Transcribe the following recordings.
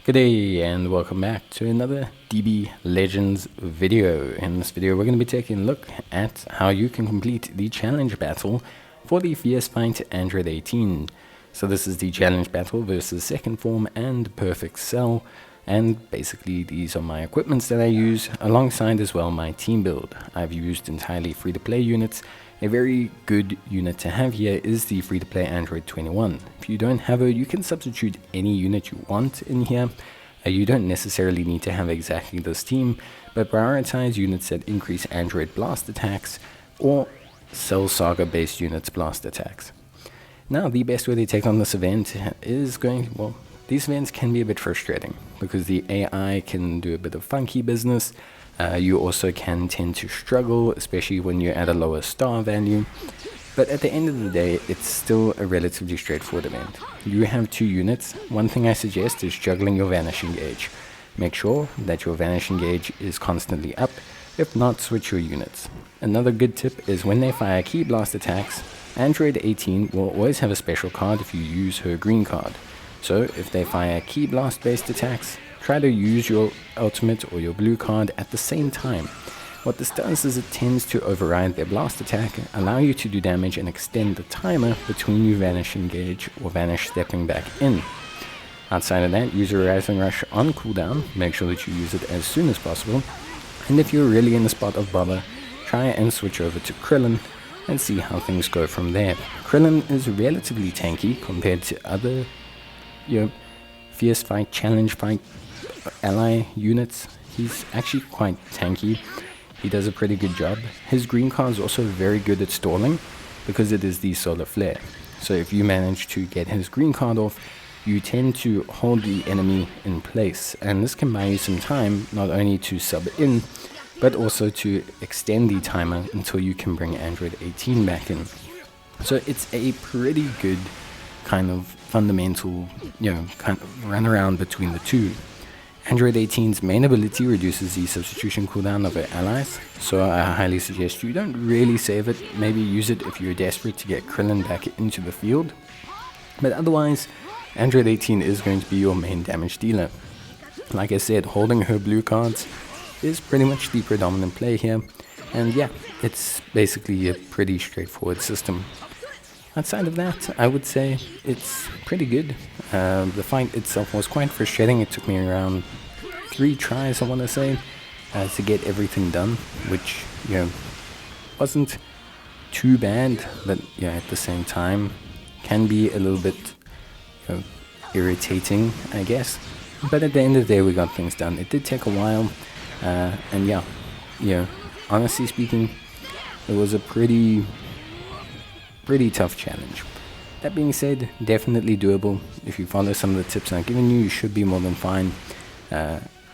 Good day and welcome back to another DB Legends video. In this video we're going to be taking a look at how you can complete the challenge battle for the Fierce Fight Android 18. So this is the challenge battle versus Second Form and Perfect Cell, and basically these are my equipments that I use alongside as well my team build. I've used entirely free-to-play units. A very good unit to have here is the free-to-play Android 21. If you don't have it, you can substitute any unit you want in here. You don't necessarily need to have exactly this team, but prioritize units that increase Android blast attacks or Cell Saga based units blast attacks. Now the best way to take on this event is these events can be a bit frustrating because the AI can do a bit of funky business. You also can tend to struggle, especially when you're at a lower star value. But at the end of the day, it's still a relatively straightforward event. You have two units. One thing I suggest is juggling your vanishing gauge. Make sure that your vanishing gauge is constantly up. If not, switch your units. Another good tip is when they fire key blast attacks, Android 18 will always have a special card if you use her green card. So if they fire key blast based attacks, try to use your ultimate or your blue card at the same time. What this does is it tends to override their blast attack, allow you to do damage and extend the timer between you vanishing gauge or vanish stepping back in. Outside of that, use a Rising Rush on cooldown, make sure that you use it as soon as possible. And if you're really in the spot of bother, try and switch over to Krillin and see how things go from there. Krillin is relatively tanky compared to other Fierce Fight, Challenge Fight ally units. He's actually quite tanky. He does a pretty good job. His green card is also very good at stalling because it is the solar flare. So if you manage to get his green card off, you tend to hold the enemy in place, and this can buy you some time not only to sub in but also to extend the timer until you can bring Android 18 back in. So it's a pretty good kind of fundamental kind of run around between the two. Android 18's main ability reduces the substitution cooldown of her allies, so I highly suggest you don't really save it. Maybe use it if you're desperate to get Krillin back into the field, but otherwise Android 18 is going to be your main damage dealer. Like I said, holding her blue cards is pretty much the predominant play here, and yeah, it's basically a pretty straightforward system. Outside of that, I would say it's pretty good. The fight itself was quite frustrating. It took me around 3 tries, I want to say, to get everything done, which wasn't too bad, but at the same time can be a little bit irritating, I guess. But at the end of the day, we got things done. It did take a while, and honestly speaking, it was a pretty tough challenge. That being said, definitely doable. If you follow some of the tips I've given you, you should be more than fine.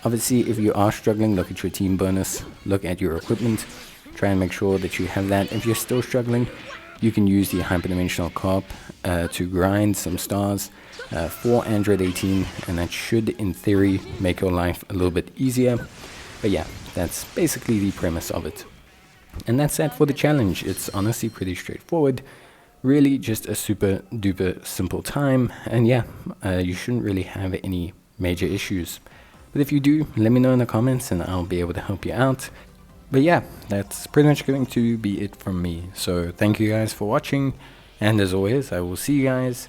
Obviously, if you are struggling, look at your team bonus, look at your equipment, try and make sure that you have that. If you're still struggling, you can use the hyperdimensional co-op to grind some stars for Android 18, and that should, in theory, make your life a little bit easier. But yeah, that's basically the premise of it. And that's that for the challenge. It's honestly pretty straightforward. Really just a super duper simple time. And you shouldn't really have any major issues. But if you do, let me know in the comments and I'll be able to help you out. But yeah, that's pretty much going to be it from me. So thank you guys for watching. And as always, I will see you guys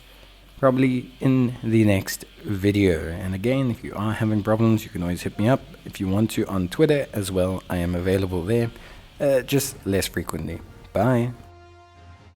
probably in the next video. And again, if you are having problems, you can always hit me up. If you want to on Twitter as well, I am available there. Just less frequently. Bye.